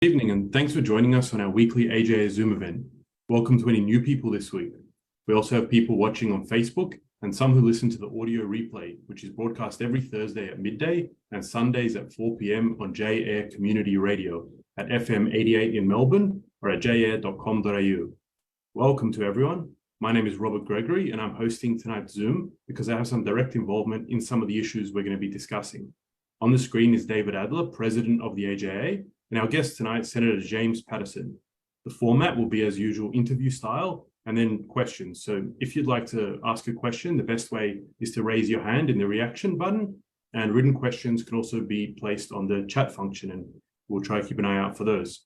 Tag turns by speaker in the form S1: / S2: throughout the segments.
S1: Good evening, and thanks for joining us on our weekly AJA Zoom event. Welcome to any new people this week. We also have people watching on Facebook and some who listen to the audio replay, which is broadcast every Thursday at midday and Sundays at 4 p.m. on J-Air Community Radio at FM 88 in Melbourne or at jair.com.au. Welcome to everyone. My name is Robert Gregory, and I'm hosting tonight's Zoom because I have some direct involvement in some of the issues we're going to be discussing. On the screen is David Adler, President of the AJA, and our guest tonight, Senator James Paterson. The format will be as usual, interview style, and then questions. So if you'd like to ask a question, the best way is to raise your hand in the reaction button, and written questions can also be placed on the chat function, and we'll try to keep an eye out for those.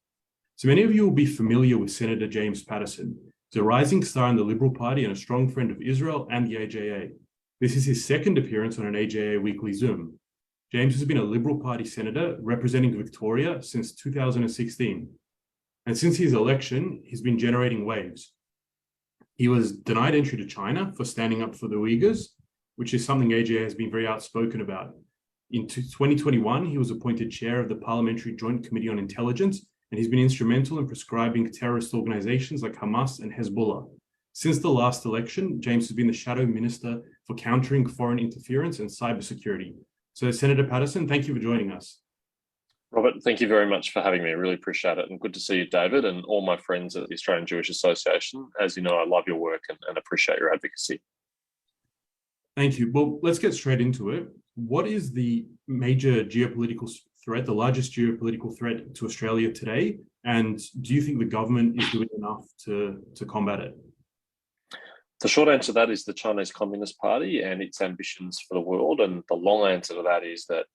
S1: So many of you will be familiar with Senator James Paterson. He's a rising star in the Liberal Party and a strong friend of Israel and the AJA. This is his second appearance on an AJA Weekly Zoom. James has been a Liberal Party senator representing Victoria since 2016. And since his election, he's been generating waves. He was denied entry to China for standing up for the Uyghurs, which is something AJA has been very outspoken about. In 2021, he was appointed chair of the Parliamentary Joint Committee on Intelligence, and he's been instrumental in prescribing terrorist organizations like Hamas and Hezbollah. Since the last election, James has been the shadow minister for countering foreign interference and cybersecurity. So Senator Paterson, thank you for joining us.
S2: Robert, thank you very much for having me. I really appreciate it. And good to see you, David, and all my friends at the Australian Jewish Association. As you know, I love your work and appreciate your advocacy.
S1: Thank you. Well, let's get straight into it. What is the major geopolitical threat, the largest geopolitical threat to Australia today? And do you think the government is doing enough to combat it?
S2: The short answer to that is the Chinese Communist Party and its ambitions for the world. And the long answer to that is that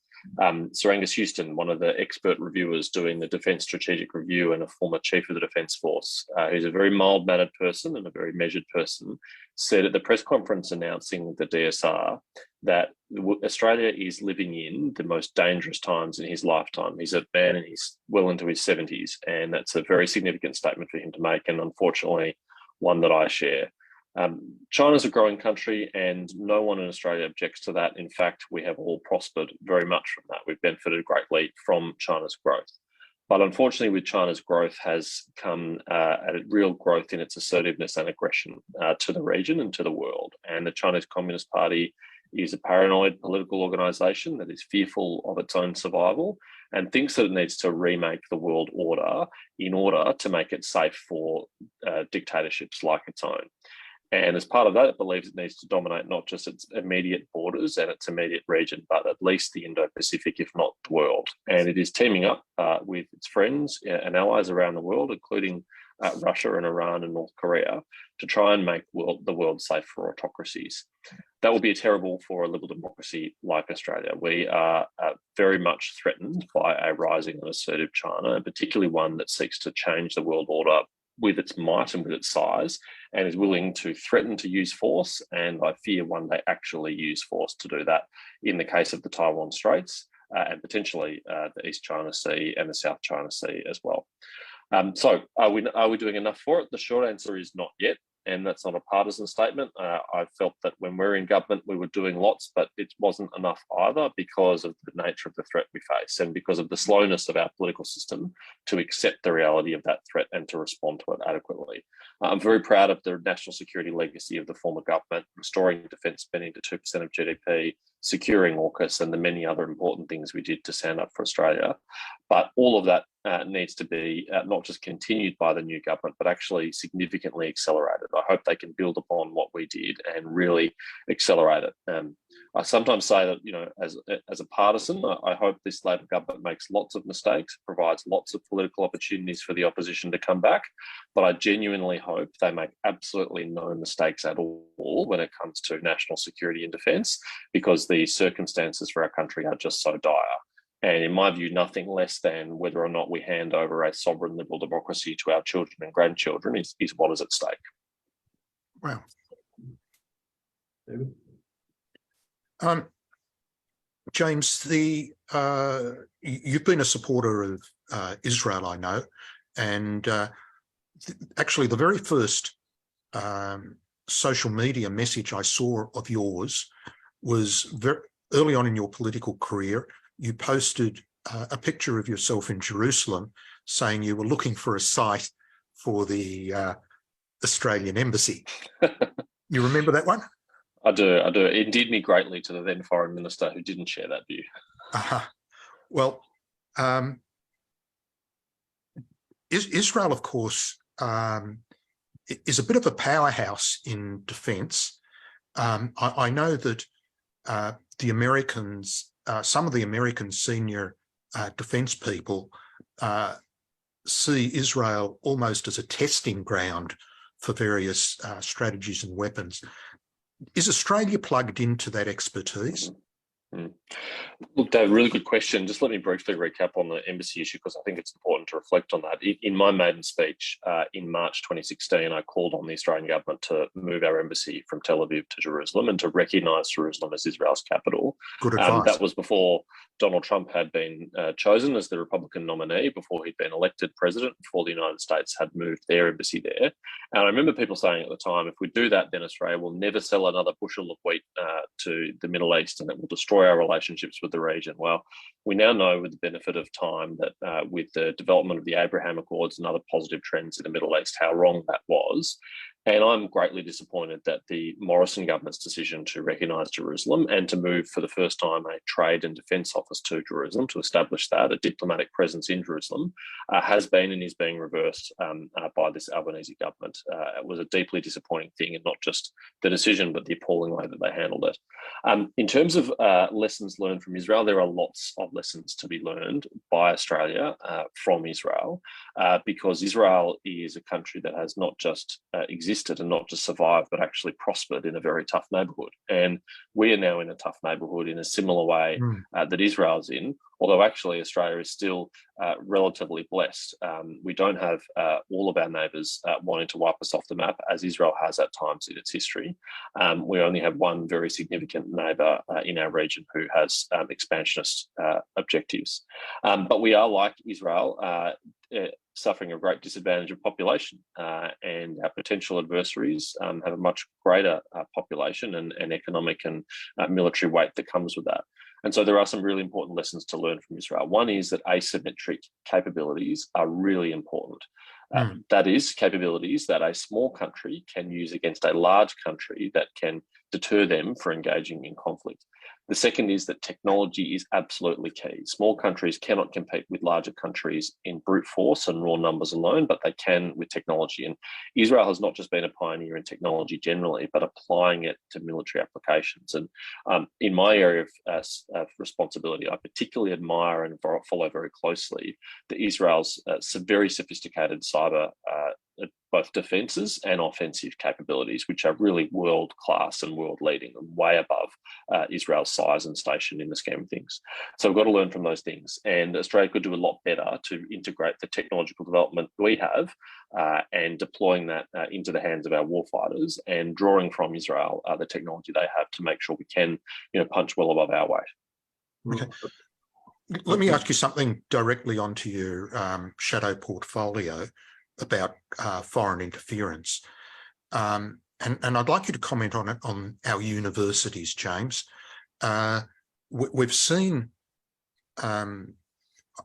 S2: Sir Angus Houston, one of the expert reviewers doing the Defence Strategic Review and a former chief of the Defence Force, who's a very mild-mannered person and a very measured person, said at the press conference announcing the DSR that Australia is living in the most dangerous times in his lifetime. He's a man and he's well into his 70s, and that's a very significant statement for him to make, and unfortunately one that I share. China's a growing country and no one in Australia objects to that. In fact, we have all prospered very much from that. We've benefited greatly from China's growth. But unfortunately, with China's growth has come a real growth in its assertiveness and aggression to the region and to the world. And the Chinese Communist Party is a paranoid political organisation that is fearful of its own survival and thinks that it needs to remake the world order in order to make it safe for dictatorships like its own. And as part of that, it believes it needs to dominate not just its immediate borders and its immediate region, but at least the Indo-Pacific, if not the world. And it is teaming up with its friends and allies around the world, including Russia and Iran and North Korea, to try and make the world safe for autocracies. That will be terrible for a liberal democracy like Australia. We are very much threatened by a rising and assertive China, and particularly one that seeks to change the world order with its might and with its size, and is willing to threaten to use force, and I fear one day actually use force to do that in the case of the Taiwan Straits and potentially the East China Sea and the South China Sea as well. So are we doing enough for it? The short answer is not yet, and that's not a partisan statement. I felt that when we're in government, we were doing lots, but it wasn't enough either because of the nature of the threat we face and because of the slowness of our political system to accept the reality of that threat and to respond to it adequately. I'm very proud of the national security legacy of the former government, restoring defence spending to 2% of GDP, securing AUKUS, and the many other important things we did to stand up for Australia. But all of that needs to be not just continued by the new government, but actually significantly accelerated. I hope they can build upon what we did and really accelerate it. I sometimes say that, you know, as a partisan, I hope this Labor government makes lots of mistakes, provides lots of political opportunities for the opposition to come back, but I genuinely hope they make absolutely no mistakes at all when it comes to national security and defence, because the circumstances for our country are just so dire. And in my view, nothing less than whether or not we hand over a sovereign liberal democracy to our children and grandchildren is what is at stake.
S3: Wow.
S1: David?
S3: James, you've been a supporter of Israel, I know, and actually the very first social media message I saw of yours was very early on in your political career. You posted a picture of yourself in Jerusalem saying you were looking for a site for the Australian embassy. You remember that one?
S2: I do. It endeared me greatly to the then Foreign Minister, who didn't share that view.
S3: Well, Israel, of course, is a bit of a powerhouse in defence. I know that the Americans, some of the American senior defence people see Israel almost as a testing ground for various strategies and weapons. Is Australia plugged into that expertise?
S2: Look, Dave, really good question. Just let me briefly recap on the embassy issue, because I think it's important to reflect on that. In my maiden speech in March 2016, I called on the Australian government to move our embassy from Tel Aviv to Jerusalem and to recognise Jerusalem as Israel's capital.
S3: Good advice.
S2: That was before Donald Trump had been chosen as the Republican nominee, before he'd been elected president, before the United States had moved their embassy there. And I remember people saying at the time, if we do that, then Australia will never sell another bushel of wheat to the Middle East, and it will destroy our relationships with the region. Well, we now know, with the benefit of time, that with the development of the Abraham Accords and other positive trends in the Middle East, how wrong that was. And I'm greatly disappointed that the Morrison government's decision to recognise Jerusalem and to move for the first time a trade and defence office to Jerusalem, to establish that, a diplomatic presence in Jerusalem, has been and is being reversed by this Albanese government. It was a deeply disappointing thing, and not just the decision, but the appalling way that they handled it. In terms of lessons learned from Israel, there are lots of lessons to be learned by Australia from Israel, because Israel is a country that has not just existed and not just survived, but actually prospered in a very tough neighbourhood. And we are now in a tough neighbourhood in a similar way that Israel's in, although actually Australia is still relatively blessed. We don't have all of our neighbours wanting to wipe us off the map, as Israel has at times in its history. We only have one very significant neighbour in our region who has expansionist objectives. But we are, like Israel, suffering a great disadvantage of population, and our potential adversaries have a much greater population and economic and military weight that comes with that. And so there are some really important lessons to learn from Israel. One is that asymmetric capabilities are really important. That is, capabilities that a small country can use against a large country that can deter them from engaging in conflict. The second is that technology is absolutely key. Small countries cannot compete with larger countries in brute force and raw numbers alone, but they can with technology. And Israel has not just been a pioneer in technology generally, but applying it to military applications. And in my area of responsibility, I particularly admire and follow very closely Israel's very sophisticated cyber both defences and offensive capabilities, which are really world-class and world-leading and way above Israel's size and station in the scheme of things. So we've got to learn from those things. And Australia could do a lot better to integrate the technological development we have and deploying that into the hands of our warfighters, and drawing from Israel the technology they have to make sure we can punch well above our weight.
S3: Okay. Let me ask you something directly onto your shadow portfolio about foreign interference. And I'd like you to comment on it on our universities, James. We've seen, I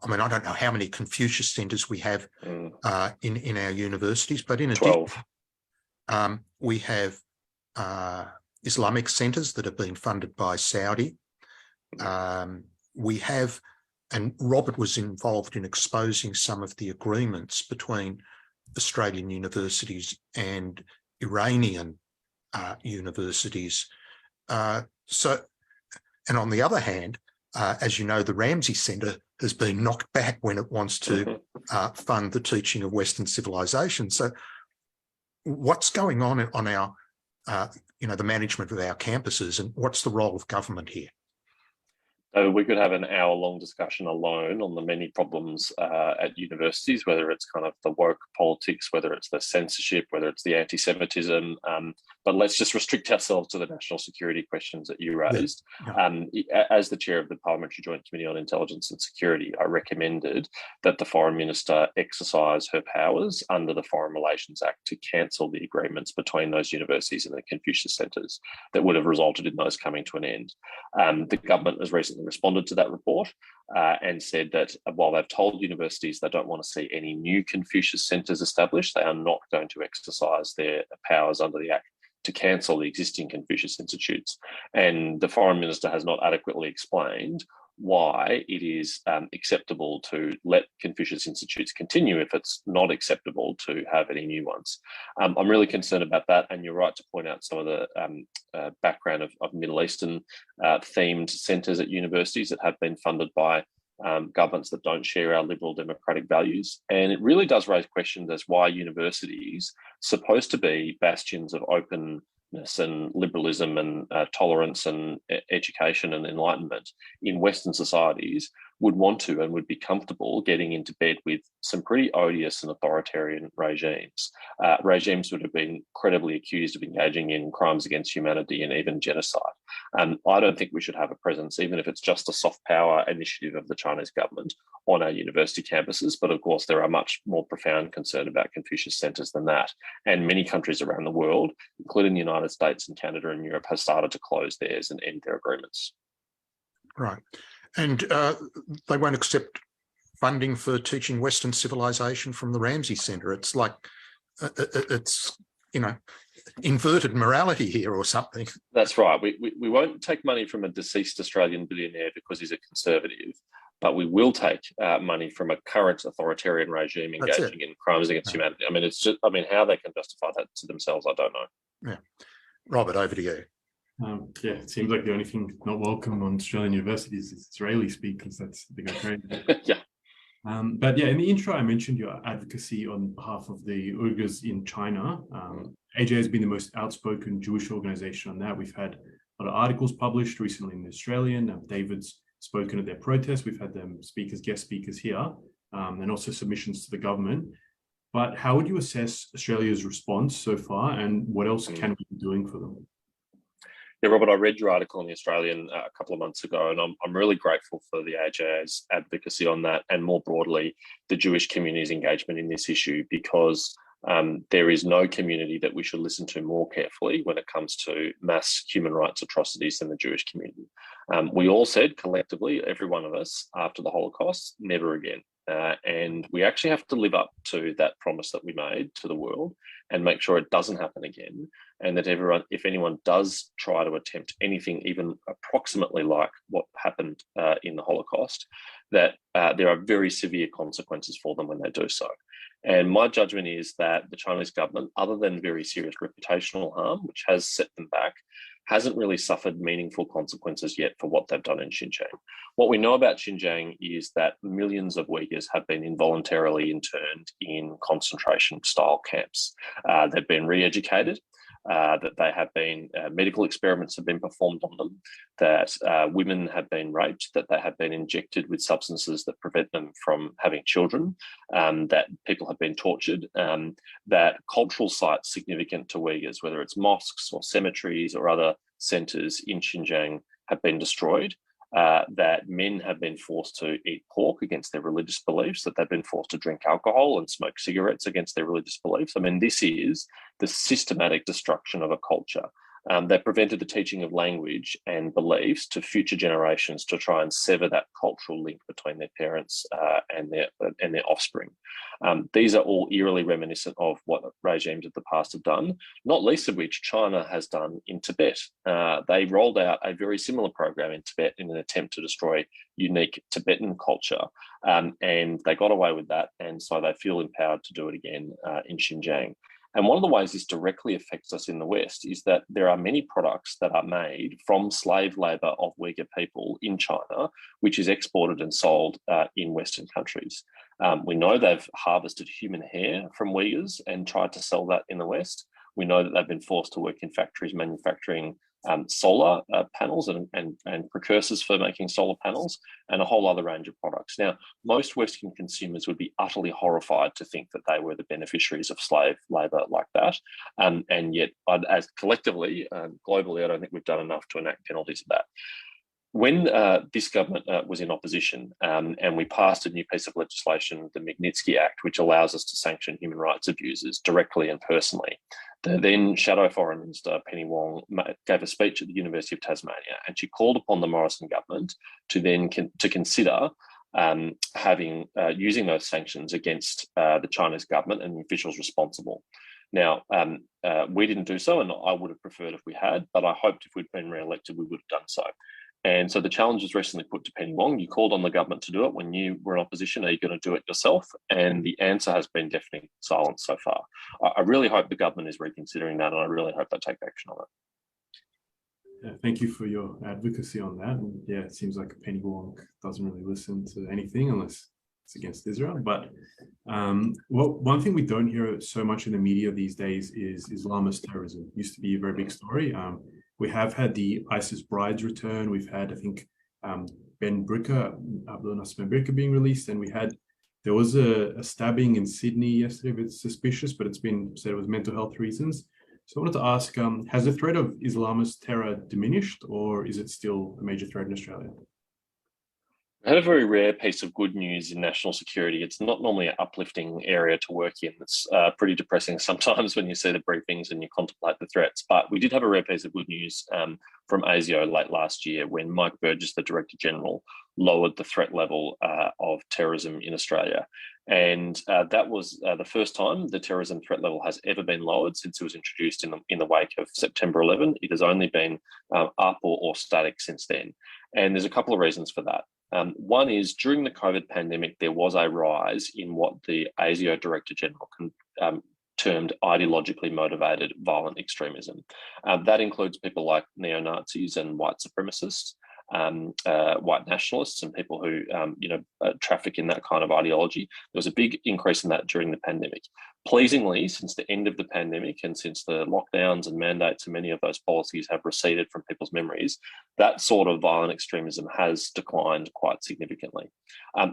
S3: don't know how many Confucius centres we have in our universities, but in addition,
S2: 12.
S3: We have Islamic centres that have been funded by Saudi. We have, and Robert was involved in exposing some of the agreements between Australian universities and Iranian universities. And on the other hand, as you know, the Ramsay Centre has been knocked back when it wants to fund the teaching of Western civilization. So what's going on our, the management of our campuses, and what's the role of government here?
S2: We could have an hour-long discussion alone on the many problems at universities, whether it's kind of the woke politics, whether it's the censorship, whether it's the anti-Semitism, But let's just restrict ourselves to the national security questions that you raised.
S3: Yeah.
S2: As the chair of the Parliamentary Joint Committee on Intelligence and Security, I recommended that the Foreign Minister exercise her powers under the Foreign Relations Act to cancel the agreements between those universities and the Confucius centres that would have resulted in those coming to an end. The government has recently responded to that report and said that while they've told universities they don't want to see any new Confucius centres established, they are not going to exercise their powers under the Act to cancel the existing Confucius institutes. And the Foreign Minister has not adequately explained why it is acceptable to let Confucius institutes continue if it's not acceptable to have any new ones. I'm really concerned about that, and you're right to point out some of the background of Middle Eastern themed centres at universities that have been funded by governments that don't share our liberal democratic values. And it really does raise questions as why universities, supposed to be bastions of openness and liberalism and tolerance and education and enlightenment in Western societies, would want to and would be comfortable getting into bed with some pretty odious and authoritarian regimes. Regimes would have been credibly accused of engaging in crimes against humanity and even genocide. I don't think we should have a presence, even if it's just a soft power initiative of the Chinese government, on our university campuses. But of course, there are much more profound concern about Confucius centres than that. And many countries around the world, including the United States and Canada and Europe, have started to close theirs and end their agreements.
S3: Right. And they won't accept funding for teaching Western civilization from the Ramsay Centre. It's like, it's, inverted morality here or something.
S2: That's right. We won't take money from a deceased Australian billionaire because he's a conservative, but we will take money from a current authoritarian regime engaging in crimes against humanity. I mean, how they can justify that to themselves, I don't know.
S3: Yeah. Robert, over to you.
S1: It seems like the only thing not welcome on Australian universities is Israeli speakers. That's the big crazy.
S2: Yeah.
S1: But in the intro, I mentioned your advocacy on behalf of the Uyghurs in China. AJ has been the most outspoken Jewish organization on that. We've had a lot of articles published recently in the Australian. David's spoken at their protests. We've had them guest speakers here, and also submissions to the government. But how would you assess Australia's response so far, and what else can we be doing for them?
S2: Yeah, Robert, I read your article in the Australian a couple of months ago, and I'm really grateful for the AJA's advocacy on that, and more broadly, the Jewish community's engagement in this issue, because there is no community that we should listen to more carefully when it comes to mass human rights atrocities than the Jewish community. We all said collectively, every one of us, after the Holocaust, never again. And we actually have to live up to that promise that we made to the world and make sure it doesn't happen again. And that if anyone does try to attempt anything even approximately like what happened in the Holocaust, that there are very severe consequences for them when they do so. And my judgment is that the Chinese government, other than very serious reputational harm, which has set them back, hasn't really suffered meaningful consequences yet for what they've done in Xinjiang. What we know about Xinjiang is that millions of Uyghurs have been involuntarily interned in concentration-style camps. They've been re-educated, that they have been, medical experiments have been performed on them, that women have been raped, that they have been injected with substances that prevent them from having children, that people have been tortured, that cultural sites significant to Uyghurs, whether it's mosques or cemeteries or other centres in Xinjiang, have been destroyed. That men have been forced to eat pork against their religious beliefs, that they've been forced to drink alcohol and smoke cigarettes against their religious beliefs. I mean, this is the systematic destruction of a culture. They prevented the teaching of language and beliefs to future generations to try and sever that cultural link between their parents and their offspring. These are all eerily reminiscent of what regimes of the past have done, not least of which China has done in Tibet. They rolled out a very similar program in Tibet in an attempt to destroy unique Tibetan culture, and they got away with that, and so they feel empowered to do it again in Xinjiang. And one of the ways this directly affects us in the West is that there are many products that are made from slave labour of Uyghur people in China, which is exported and sold in Western countries. We know they've harvested human hair from Uyghurs and tried to sell that in the West. We know that they've been forced to work in factories manufacturing solar panels and precursors for making solar panels, and a whole other range of products. Now, most Western consumers would be utterly horrified to think that they were the beneficiaries of slave labour like that. And yet, as collectively, globally, I don't think we've done enough to enact penalties of that. When this government was in opposition and we passed a new piece of legislation, the Magnitsky Act, which allows us to sanction human rights abusers directly and personally, the then Shadow Foreign Minister, Penny Wong, gave a speech at the University of Tasmania, and she called upon the Morrison government to then consider using those sanctions against the Chinese government and the officials responsible. Now, we didn't do so, and I would have preferred if we had, but I hoped if we'd been re-elected, we would have done so. And so the challenge was recently put to Penny Wong. You called on the government to do it when you were in opposition. Are you going to do it yourself? And the answer has been deafening silence so far. I really hope the government is reconsidering that, and I really hope they take action on it.
S1: Yeah, thank you for your advocacy on that. And yeah, it seems like Penny Wong doesn't really listen to anything unless it's against Israel. But one thing we don't hear so much in the media these days is Islamist terrorism. It used to be a very big story. We have had the ISIS brides return. We've had, I think, Ben Brika being released, and there was a stabbing in Sydney yesterday. It's suspicious, but it's been said it was mental health reasons. So I wanted to ask, has the threat of Islamist terror diminished, or is it still a major threat in Australia?
S2: I had a very rare piece of good news in national security. It's not normally an uplifting area to work in. It's pretty depressing sometimes when you see the briefings and you contemplate the threats. But we did have a rare piece of good news from ASIO late last year when Mike Burgess, the Director General, lowered the threat level of terrorism in Australia. And that was the first time the terrorism threat level has ever been lowered since it was introduced in the wake of September 11. It has only been up or static since then. And there's a couple of reasons for that. One is during the COVID pandemic, there was a rise in what the ASIO Director General termed ideologically motivated violent extremism. That includes people like neo-Nazis and white supremacists, white nationalists and people who traffic in that kind of ideology. There was a big increase in that during the pandemic. Pleasingly, since the end of the pandemic and since the lockdowns and mandates and many of those policies have receded from people's memories, that sort of violent extremism has declined quite significantly.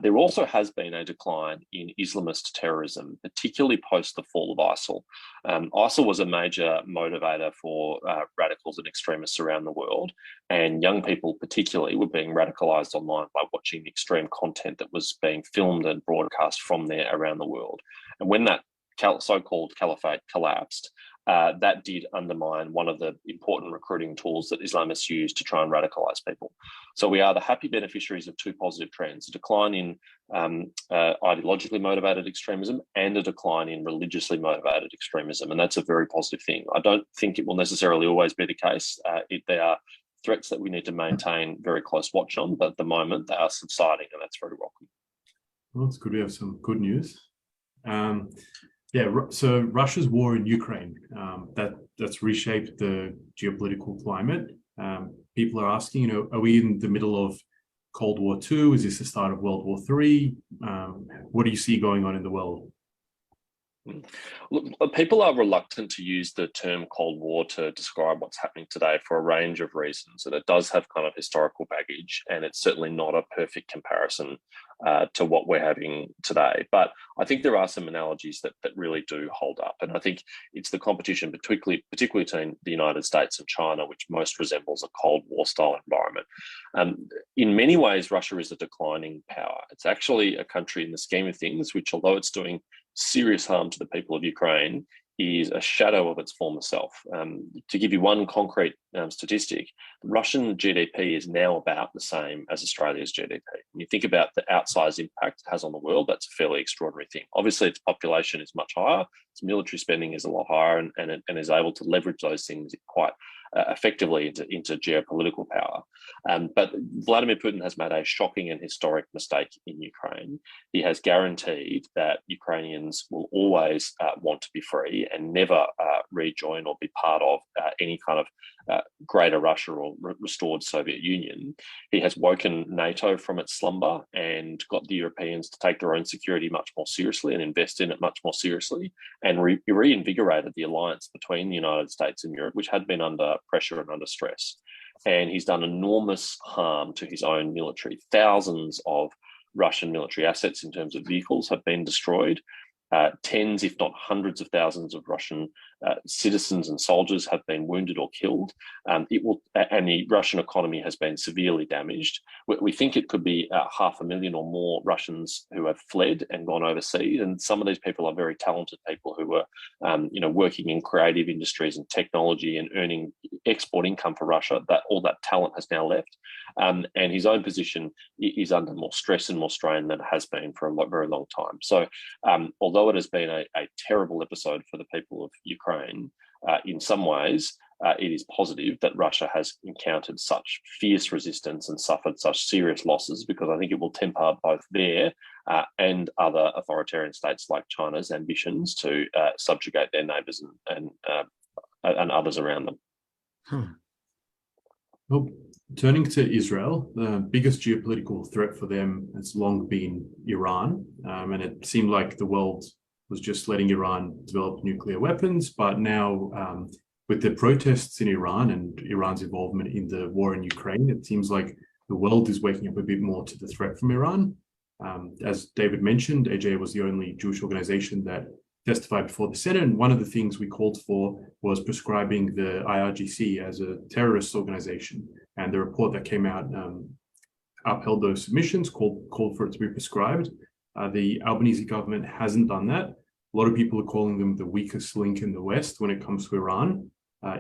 S2: There also has been a decline in Islamist terrorism, particularly post the fall of ISIL. ISIL was a major motivator for radicals and extremists around the world, and young people particularly were being radicalised online by watching the extreme content that was being filmed and broadcast from there around the world. And when that so-called caliphate collapsed, that did undermine one of the important recruiting tools that Islamists use to try and radicalise people. So we are the happy beneficiaries of two positive trends: a decline in ideologically motivated extremism and a decline in religiously motivated extremism. And that's a very positive thing. I don't think it will necessarily always be the case. They are threats that we need to maintain very close watch on, but at the moment they are subsiding, and that's very welcome.
S1: Well, it's good we have some good news. So Russia's war in Ukraine, that's reshaped the geopolitical climate. People are asking, are we in the middle of Cold War II? Is this the start of World War III? What do you see going on in the world?
S2: Look, people are reluctant to use the term Cold War to describe what's happening today for a range of reasons, and it does have kind of historical baggage, and it's certainly not a perfect comparison to what we're having today. But I think there are some analogies that really do hold up, and I think it's the competition, particularly between the United States and China, which most resembles a Cold War style environment. In many ways, Russia is a declining power. It's actually a country in the scheme of things, which, although it's doing serious harm to the people of Ukraine, is a shadow of its former self. To give you one concrete statistic, Russian GDP is now about the same as Australia's GDP. When you think about the outsized impact it has on the world, that's a fairly extraordinary thing. Obviously, its population is much higher, its military spending is a lot higher, and is able to leverage those things quite effectively into geopolitical power. But Vladimir Putin has made a shocking and historic mistake in Ukraine. He has guaranteed that Ukrainians will always want to be free and never rejoin or be part of any kind of greater Russia or restored Soviet Union. He has woken NATO from its slumber and got the Europeans to take their own security much more seriously and invest in it much more seriously, and reinvigorated the alliance between the United States and Europe, which had been under pressure and under stress. And he's done enormous harm to his own military. Thousands of Russian military assets in terms of vehicles have been destroyed. Tens, if not hundreds of thousands of Russian citizens and soldiers have been wounded or killed. And the Russian economy has been severely damaged. We think it could be 500,000 or more Russians who have fled and gone overseas. And some of these people are very talented people who were, working in creative industries and technology and earning export income for Russia. That all that talent has now left. And his own position is under more stress and more strain than it has been for a very long time. So although it has been a terrible episode for the people of Ukraine, in some ways, it is positive that Russia has encountered such fierce resistance and suffered such serious losses, because I think it will temper both their and other authoritarian states like China's ambitions to subjugate their neighbours and others around them.
S1: Well, turning to Israel, the biggest geopolitical threat for them has long been Iran, and it seemed like the world was just letting Iran develop nuclear weapons. But now, with the protests in Iran and Iran's involvement in the war in Ukraine, it seems like the world is waking up a bit more to the threat from Iran. As David mentioned, AJ was the only Jewish organization that testified before the Senate, and one of the things we called for was prescribing the IRGC as a terrorist organization. And the report that came out upheld those submissions, called for it to be prescribed. The Albanese government hasn't done that. A lot of people are calling them the weakest link in the West when it comes to Iran.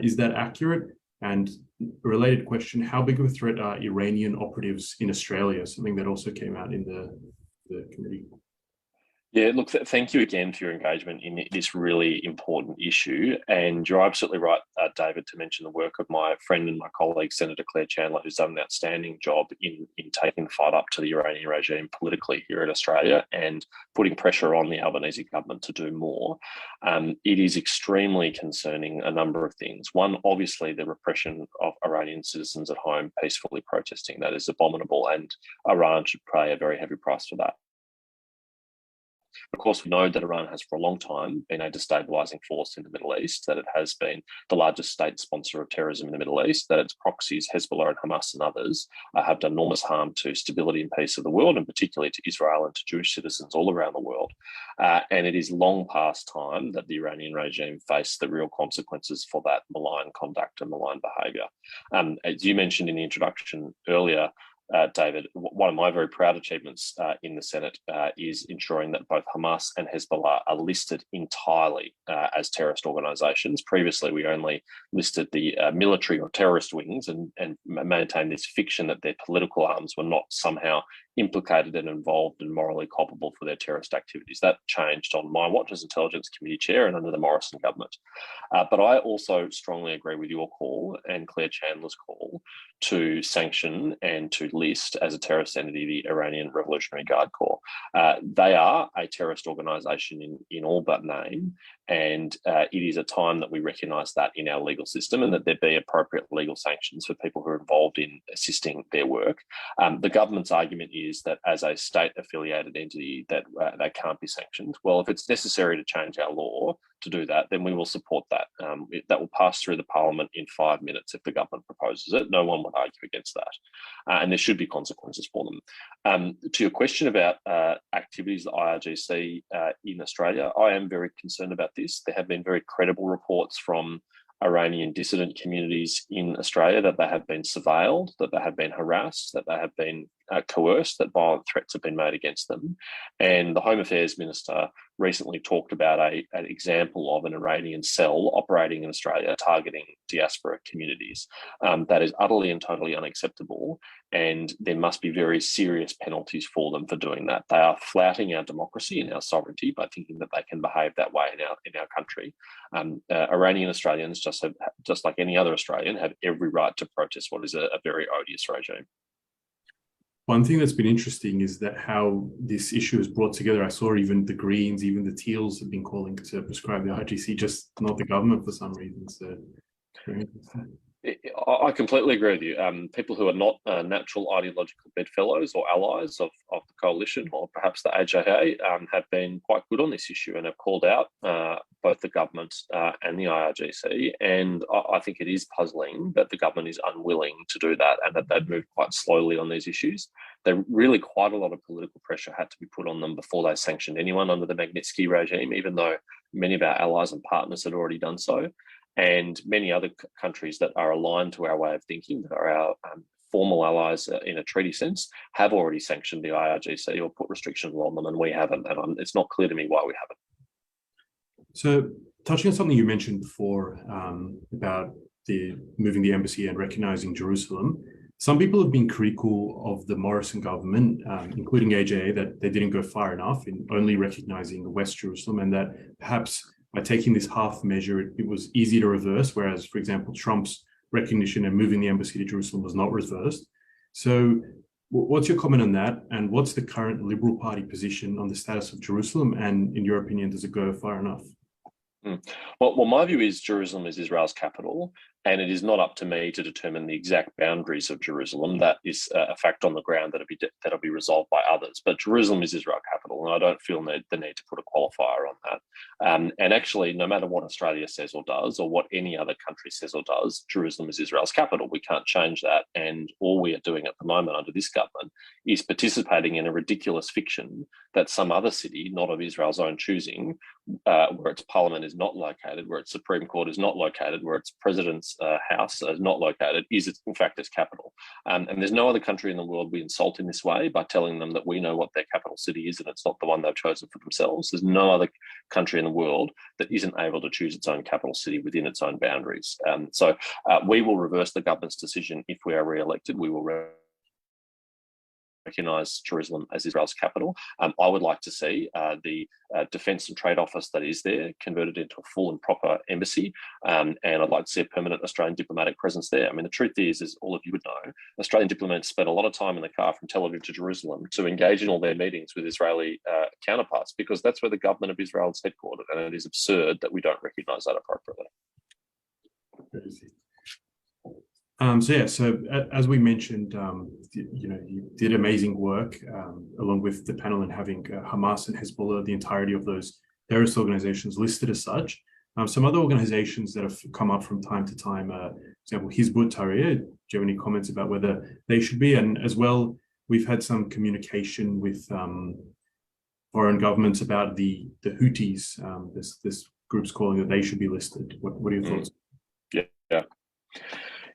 S1: Is that accurate? And a related question, how big of a threat are Iranian operatives in Australia? Something that also came out in the committee.
S2: Yeah, look, thank you again for your engagement in this really important issue. And you're absolutely right, David, to mention the work of my friend and my colleague, Senator Claire Chandler, who's done an outstanding job in taking the fight up to the Iranian regime politically here in Australia and putting pressure on the Albanese government to do more. It is extremely concerning, a number of things. One, obviously, the repression of Iranian citizens at home peacefully protesting. That is abominable, and Iran should pay a very heavy price for that. Of course, we know that Iran has for a long time been a destabilising force in the Middle East, that it has been the largest state sponsor of terrorism in the Middle East, that its proxies, Hezbollah and Hamas and others, have done enormous harm to stability and peace of the world, and particularly to Israel and to Jewish citizens all around the world. And it is long past time that the Iranian regime face the real consequences for that malign conduct and malign behaviour. As you mentioned in the introduction earlier, David, one of my very proud achievements in the Senate is ensuring that both Hamas and Hezbollah are listed entirely as terrorist organisations. Previously, we only listed the military or terrorist wings and maintained this fiction that their political arms were not somehow implicated and involved and morally culpable for their terrorist activities. That changed on my watch as Intelligence Committee Chair and under the Morrison government. But I also strongly agree with your call and Claire Chandler's call to sanction and to list as a terrorist entity the Iranian Revolutionary Guard Corps. They are a terrorist organisation in all but name, and it is a time that we recognise that in our legal system and that there be appropriate legal sanctions for people who are involved in assisting their work. The government's argument is that as a state-affiliated entity that they can't be sanctioned. Well, if it's necessary to change our law to do that, then we will support that. That will pass through the parliament in 5 minutes if the government proposes it. No one would argue against that. And there should be consequences for them. To your question about activities of the IRGC in Australia, I am very concerned about this. There have been very credible reports from Iranian dissident communities in Australia that they have been surveilled, that they have been harassed, that they have been coerced, that violent threats have been made against them. And the Home Affairs Minister recently talked about an example of an Iranian cell operating in Australia targeting diaspora communities. That is utterly and totally unacceptable, and there must be very serious penalties for them for doing that. They are flouting our democracy and our sovereignty by thinking that they can behave that way in our country. Iranian Australians, just like any other Australian, have every right to protest what is a very odious regime.
S1: One thing that's been interesting is that how this issue is brought together. I saw even the Greens, even the Teals have been calling to prescribe the IGC, just not the government for some reason. So Very interesting.
S2: I completely agree with you. People who are not natural ideological bedfellows or allies of the coalition or perhaps the AJA have been quite good on this issue and have called out both the government and the IRGC. And I think it is puzzling that the government is unwilling to do that and that they've moved quite slowly on these issues. Really quite a lot of political pressure had to be put on them before they sanctioned anyone under the Magnitsky regime, even though many of our allies and partners had already done so. And many other countries that are aligned to our way of thinking, that are our formal allies in a treaty sense, have already sanctioned the IRGC or put restrictions on them, and we haven't. And it's not clear to me why we haven't.
S1: So, touching on something you mentioned before about moving the embassy and recognizing Jerusalem, some people have been critical of the Morrison government, including AJA, that they didn't go far enough in only recognizing West Jerusalem, and that perhaps by taking this half measure, it was easy to reverse, whereas, for example, Trump's recognition and moving the embassy to Jerusalem was not reversed. So what's your comment on that? And what's the current Liberal Party position on the status of Jerusalem? And in your opinion, does it go far enough?
S2: Well, my view is Jerusalem is Israel's capital, and it is not up to me to determine the exact boundaries of Jerusalem. That is a fact on the ground that'll be resolved by others. But Jerusalem is Israel's capital, and I don't feel the need to put a qualifier on that. And actually, no matter what Australia says or does, or what any other country says or does, Jerusalem is Israel's capital. We can't change that. And all we are doing at the moment under this government is participating in a ridiculous fiction that some other city, not of Israel's own choosing, where its parliament is not located, where its Supreme Court is not located, where its president's house is not located, is in fact its capital. And there's no other country in the world we insult in this way by telling them that we know what their capital city is and it's not the one they've chosen for themselves. There's no other country in the world that isn't able to choose its own capital city within its own boundaries. So we will reverse the government's decision if we are re-elected. We will recognise Jerusalem as Israel's capital. I would like to see the Defence and Trade Office that is there converted into a full and proper embassy, and I'd like to see a permanent Australian diplomatic presence there. I mean, the truth is, as all of you would know, Australian diplomats spend a lot of time in the car from Tel Aviv to Jerusalem to engage in all their meetings with Israeli counterparts, because that's where the government of Israel is headquartered, and it is absurd that we don't recognise that appropriately.
S1: So as we mentioned, you did amazing work along with the panel in having Hamas and Hezbollah, the entirety of those terrorist organizations listed as such. Some other organizations that have come up from time to time, for example, Hizb ut-Tahrir, do you have any comments about whether they should be? And as well, we've had some communication with foreign governments about the Houthis, this group's calling that they should be listed. What are your thoughts?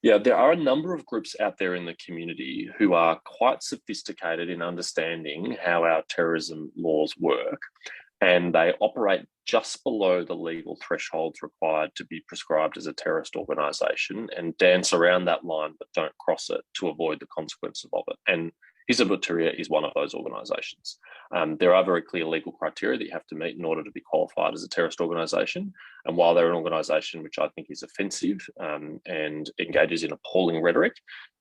S2: Yeah, there are a number of groups out there in the community who are quite sophisticated in understanding how our terrorism laws work, and they operate just below the legal thresholds required to be prescribed as a terrorist organisation and dance around that line but don't cross it to avoid the consequences of it. And Hizb ut-Tahrir is one of those organisations. There are very clear legal criteria that you have to meet in order to be qualified as a terrorist organisation. And while they're an organisation which I think is offensive and engages in appalling rhetoric,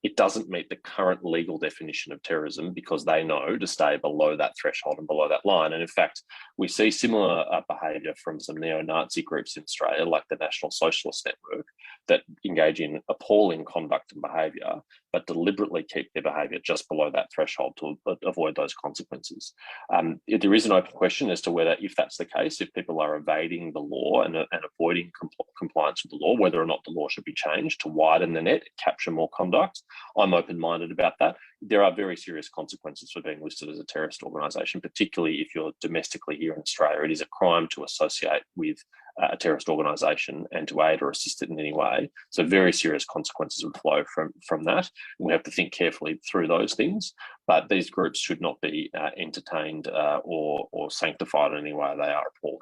S2: it doesn't meet the current legal definition of terrorism because they know to stay below that threshold and below that line. And in fact, we see similar behaviour from some neo-Nazi groups in Australia, like the National Socialist Network, that engage in appalling conduct and behaviour, but deliberately keep their behaviour just below that threshold to avoid those consequences. There is an open question as to whether, if that's the case, if people are evading the law and avoiding compliance with the law, whether or not the law should be changed to widen the net, capture more conduct. I'm open-minded about that. There are very serious consequences for being listed as a terrorist organisation, particularly if you're domestically here in Australia. It is a crime to associate with a terrorist organisation and to aid or assist it in any way. So very serious consequences would flow from that. We have to think carefully through those things, but these groups should not be entertained or sanctified in any way. They are appalling.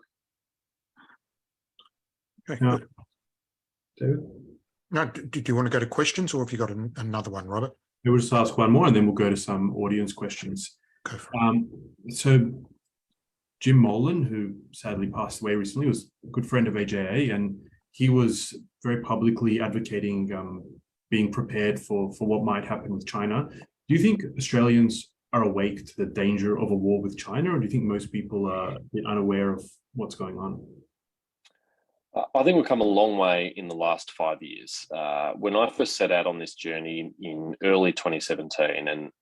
S3: Okay, good.
S1: David?
S3: No, do you want to go to questions, or have you got another one, Robert?
S1: We'll just ask one more and then we'll go to some audience questions.
S3: Go for it.
S1: So Jim Molan, who sadly passed away recently, was a good friend of AJA, and he was very publicly advocating being prepared for what might happen with China. Do you think Australians are awake to the danger of a war with China, or do you think most people are a bit unaware of what's going on?
S2: I think we've come a long way in the last 5 years. When I first set out on this journey in early 2017 and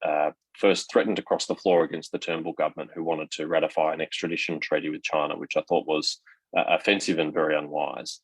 S2: first threatened to cross the floor against the Turnbull government, who wanted to ratify an extradition treaty with China, which I thought was offensive and very unwise.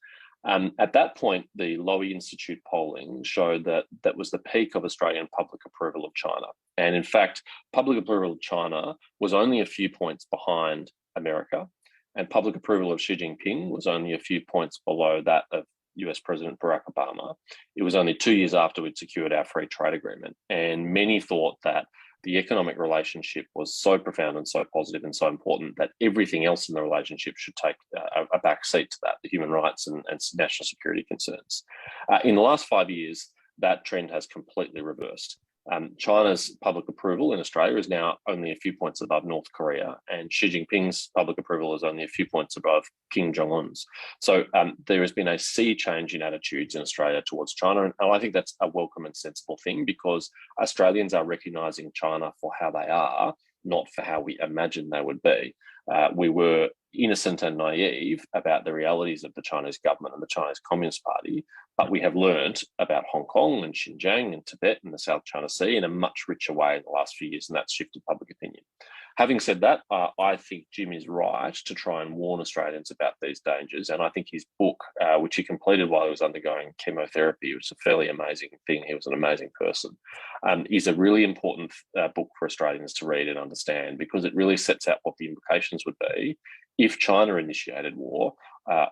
S2: At that point, the Lowy Institute polling showed that that was the peak of Australian public approval of China. And in fact, public approval of China was only a few points behind America, and public approval of Xi Jinping was only a few points below that of US President Barack Obama. It was only 2 years after we'd secured our free trade agreement. And many thought that the economic relationship was so profound and so positive and so important that everything else in the relationship should take a back seat to that, the human rights and national security concerns. In the last 5 years, that trend has completely reversed. China's public approval in Australia is now only a few points above North Korea, and Xi Jinping's public approval is only a few points above Kim Jong-un's. So there has been a sea change in attitudes in Australia towards China, and I think that's a welcome and sensible thing, because Australians are recognising China for how they are, not for how we imagined they would be. We were innocent and naive about the realities of the Chinese government and the Chinese Communist Party, but we have learned about Hong Kong and Xinjiang and Tibet and the South China Sea in a much richer way in the last few years, and that's shifted public opinion. Having said that, I think Jim is right to try and warn Australians about these dangers, and I think his book, which he completed while he was undergoing chemotherapy, which is a fairly amazing thing, he was an amazing person, is a really important book for Australians to read and understand, because it really sets out what the implications would be if China initiated war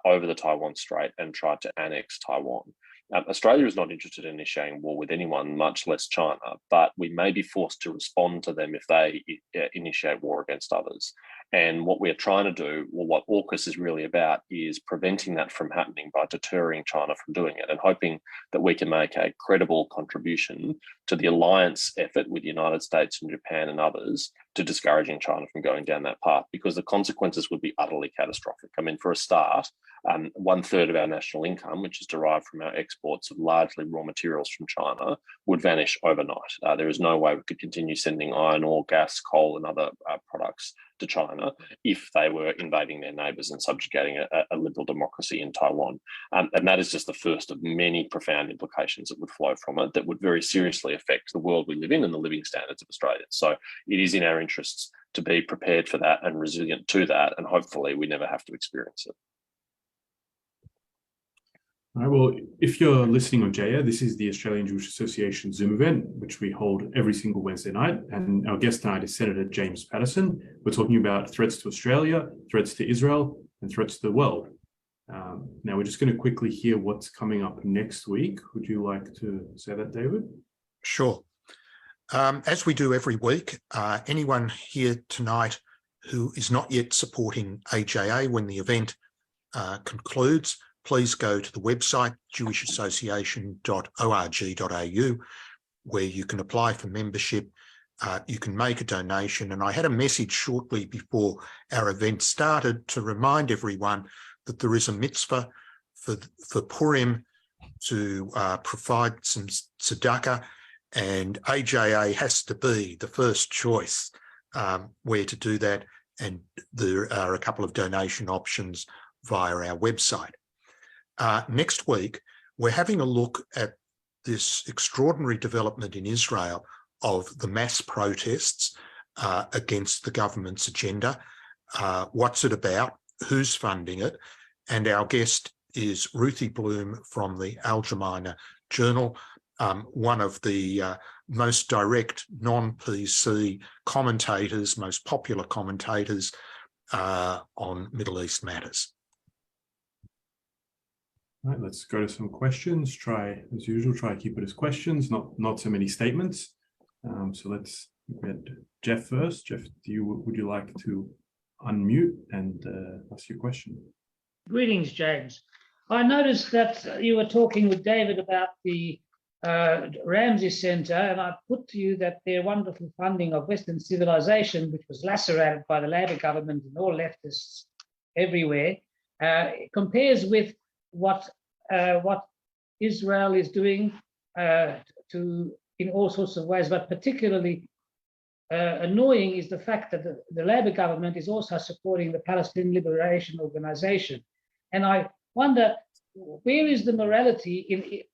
S2: over the Taiwan Strait and tried to annex Taiwan. Australia is not interested in initiating war with anyone, much less China, but we may be forced to respond to them if they initiate war against others. And what we're trying to do, or what AUKUS is really about, is preventing that from happening by deterring China from doing it, and hoping that we can make a credible contribution to the alliance effort with the United States and Japan and others to discouraging China from going down that path, because the consequences would be utterly catastrophic. I mean, for a start, 1/3 of our national income, which is derived from our exports of largely raw materials from China, would vanish overnight. There is no way we could continue sending iron ore, gas, coal and other products to China if they were invading their neighbours and subjugating a liberal democracy in Taiwan. And that is just the first of many profound implications that would flow from it that would very seriously affect the world we live in and the living standards of Australians. So it is in our interests to be prepared for that and resilient to that, and hopefully we never have to experience it.
S1: All right, well, if you're listening on Jaya, this is the Australian Jewish Association Zoom event, which we hold every single Wednesday night. And our guest tonight is Senator James Paterson. We're talking about threats to Australia, threats to Israel, and threats to the world. Now, we're just going to quickly hear what's coming up next week. Would you like to say that, David?
S3: Sure. As we do every week, anyone here tonight who is not yet supporting AJA when the event concludes, please go to the website jewishassociation.org.au, where you can apply for membership. You can make a donation. And I had a message shortly before our event started to remind everyone that there is a mitzvah for Purim to provide some tzedakah, and AJA has to be the first choice where to do that. And there are a couple of donation options via our website. Next week, we're having a look at this extraordinary development in Israel of the mass protests against the government's agenda. What's it about? Who's funding it? And our guest is Ruthie Bloom from the Al-Gemeiner Journal, one of the most direct non-PC commentators, most popular commentators on Middle East matters.
S1: All right, let's go to some questions. Try, as usual, try to keep it as questions, not so many statements. So let's get Jeff first. Jeff, would you like to unmute and ask your question?
S4: Greetings, James. I noticed that you were talking with David about the Ramsey Center, and I put to you that their wonderful funding of Western civilization, which was lacerated by the Labor government and all leftists everywhere, compares with what Israel is doing in all sorts of ways, but particularly annoying is the fact that the Labor government is also supporting the Palestinian Liberation Organization. And I wonder, where is the morality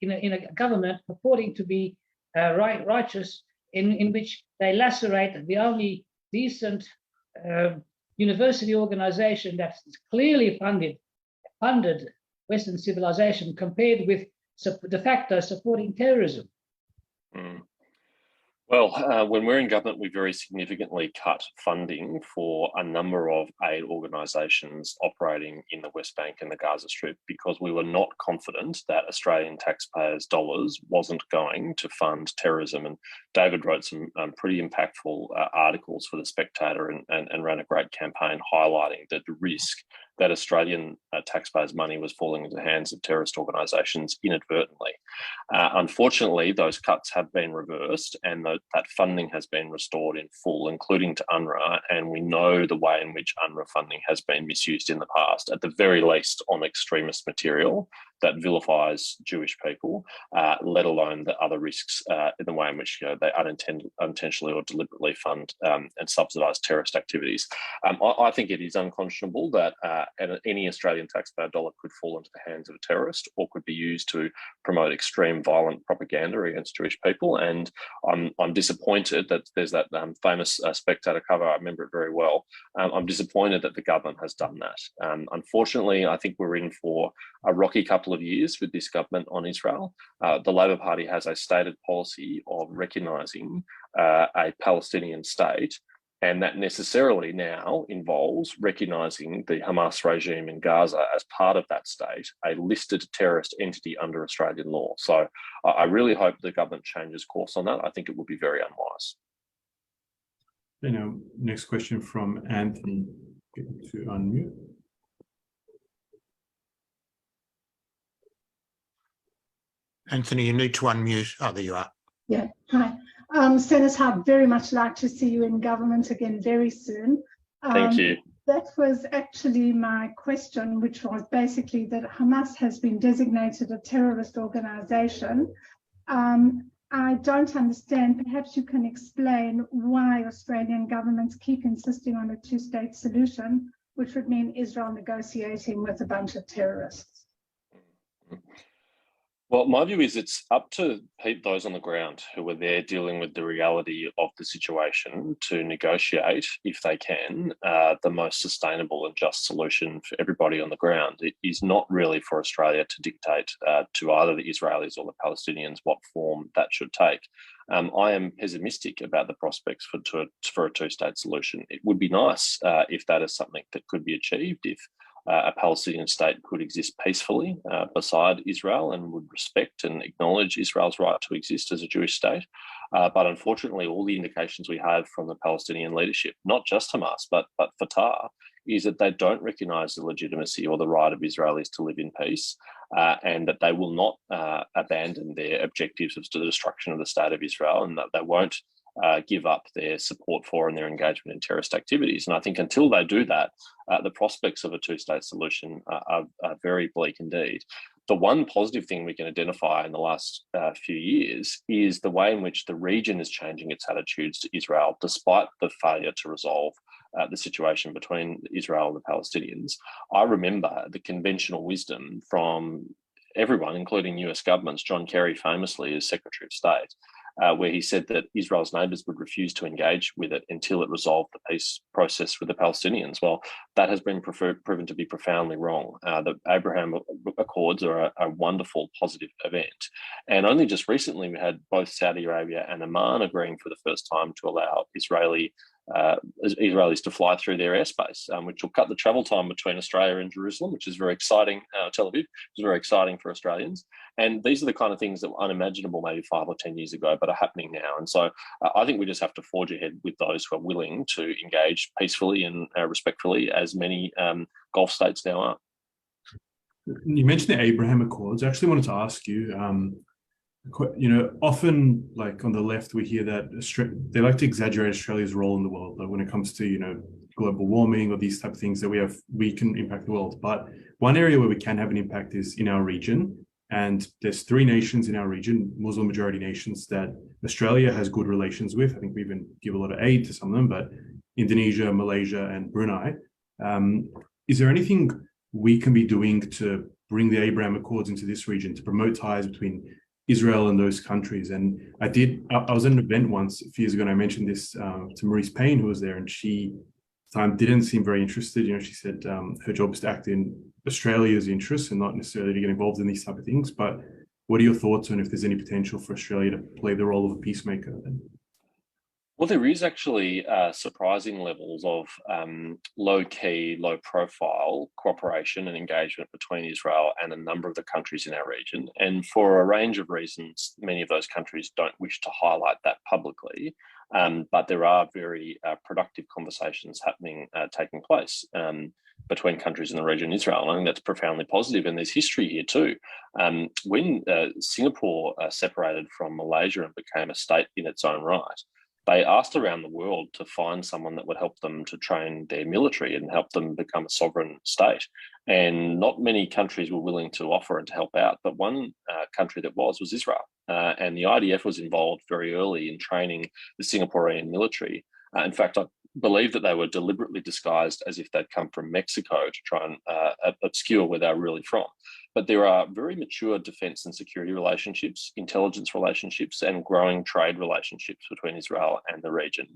S4: in a government purporting to be righteous, in which they lacerate the only decent university organization that's clearly funded Western civilization, compared with de facto supporting terrorism?
S2: Well, when we're in government, we very significantly cut funding for a number of aid organisations operating in the West Bank and the Gaza Strip, because we were not confident that Australian taxpayers' dollars wasn't going to fund terrorism. And David wrote some pretty impactful articles for The Spectator and ran a great campaign highlighting the risk that Australian taxpayers' money was falling into the hands of terrorist organisations inadvertently. Unfortunately, those cuts have been reversed, and that funding has been restored in full, including to UNRWA, and we know the way in which UNRWA funding has been misused in the past, at the very least on extremist material that vilifies Jewish people, let alone the other risks in the way in which they unintentionally or deliberately fund and subsidise terrorist activities. I think it is unconscionable that any Australian taxpayer dollar could fall into the hands of a terrorist, or could be used to promote extreme violent propaganda against Jewish people. And I'm disappointed that there's that famous Spectator cover. I remember it very well. I'm disappointed that the government has done that. Unfortunately, I think we're in for a rocky couple of years with this government on Israel. The Labor Party has a stated policy of recognising a Palestinian state, and that necessarily now involves recognising the Hamas regime in Gaza as part of that state, a listed terrorist entity under Australian law. So I really hope the government changes course on that. I think it would be very unwise.
S1: Next question from Anthony. Get to unmute.
S3: Anthony, you need to unmute. Oh, there you are.
S5: Yeah, hi. Senator, I'd very much like to see you in government again very soon.
S2: Thank you.
S5: That was actually my question, which was basically that Hamas has been designated a terrorist organization. I don't understand. Perhaps you can explain why Australian governments keep insisting on a two-state solution, which would mean Israel negotiating with a bunch of terrorists.
S2: Well, my view is it's up to those on the ground who are there dealing with the reality of the situation to negotiate, if they can, the most sustainable and just solution for everybody on the ground. It is not really for Australia to dictate to either the Israelis or the Palestinians what form that should take. I am pessimistic about the prospects for a two-state solution. It would be nice if that is something that could be achieved, if a Palestinian state could exist peacefully beside Israel and would respect and acknowledge Israel's right to exist as a Jewish state. But unfortunately, all the indications we have from the Palestinian leadership, not just Hamas, but Fatah, is that they don't recognise the legitimacy or the right of Israelis to live in peace, and that they will not abandon their objectives of the destruction of the state of Israel, and that they won't give up their support for and their engagement in terrorist activities. And I think until they do that, the prospects of a two-state solution are very bleak indeed. The one positive thing we can identify in the last few years is the way in which the region is changing its attitudes to Israel, despite the failure to resolve the situation between Israel and the Palestinians. I remember the conventional wisdom from everyone, including US governments, John Kerry famously as Secretary of State, where he said that Israel's neighbours would refuse to engage with it until it resolved the peace process with the Palestinians. Well, that has been proven to be profoundly wrong. The Abraham Accords are a wonderful, positive event. And only just recently, we had both Saudi Arabia and Oman agreeing for the first time to allow Israelis to fly through their airspace, which will cut the travel time between Australia and Jerusalem, which is very exciting. Tel Aviv is very exciting for Australians. And these are the kind of things that were unimaginable maybe 5 or 10 years ago, but are happening now. And so I think we just have to forge ahead with those who are willing to engage peacefully and respectfully, as many Gulf states now are.
S1: You mentioned the Abraham Accords. I actually wanted to ask you, often like on the left, we hear that they like to exaggerate Australia's role in the world, like when it comes to, global warming or these type of things that we can impact the world. But one area where we can have an impact is in our region. And there's 3 nations in our region, Muslim majority nations, that Australia has good relations with. I think we even give a lot of aid to some of them, but Indonesia, Malaysia, and Brunei. Is there anything we can be doing to bring the Abraham Accords into this region to promote ties between Israel and those countries. And I was at an event once a few years ago, and I mentioned this to Maurice Payne, who was there, and she didn't seem very interested. You know, she said her job is to act in Australia's interests and not necessarily to get involved in these type of things. But what are your thoughts on if there's any potential for Australia to play the role of a peacemaker then?
S2: Well, there is actually surprising levels of low-key, low-profile cooperation and engagement between Israel and a number of the countries in our region. And for a range of reasons, many of those countries don't wish to highlight that publicly. But there are very productive conversations taking place between countries in the region and Israel. And I think that's profoundly positive. And there's history here too. When Singapore separated from Malaysia and became a state in its own right, they asked around the world to find someone that would help them to train their military and help them become a sovereign state. And not many countries were willing to offer and to help out, but one country that was Israel. And the IDF was involved very early in training the Singaporean military. In fact, I believe that they were deliberately disguised as if they'd come from Mexico to try and obscure where they're really from. But there are very mature defence and security relationships, intelligence relationships, and growing trade relationships between Israel and the region.